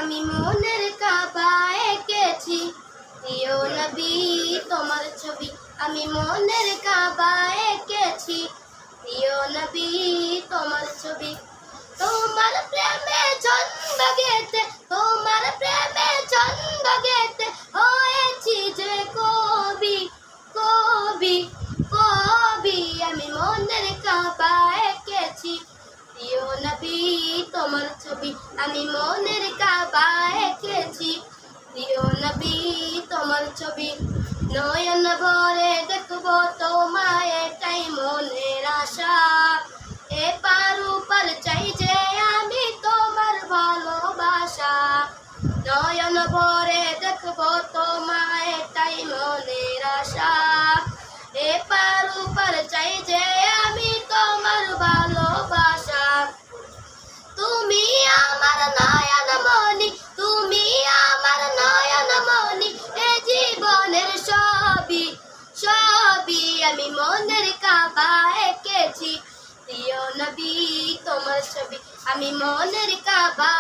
আমি মনের কাবা এঁকেছি, প্রিয় নবী তোমার ছবি। আমি মনের কাবা এঁকেছি, প্রিয় নবী তোমার ছবি। তোমার প্রেমে ছন্দ গেতে, তোমার প্রেমে ছন্দ গেতে হয়েছি যে কবি, কবি, কবি। আমি মনের কাবা এঁকেছি, প্রিয় নবী তোমার ছবি। আমি মনের কাবা এঁকেছি, প্রিয় নবী তোমার ছবি। নয়ন ভরে দেখবো তোমায়, এটাই মনের আশা। এপার ওপার চাই যে আমি তোমার ভালোবাসা। নয়ন ভরে দেখবো তোমায়, এটাই মনের আশা। এপার ওপার চাই যে আমি তোমার ভালোবাসা। তুমি আমার নয়ন মনি, তুমি আমার নয়ন মনি, এ জীবনের সবই, সবই। আমি মনের কাবা এঁকেছি, প্রিয় নবী তোমার ছবি। আমি মনের কাবা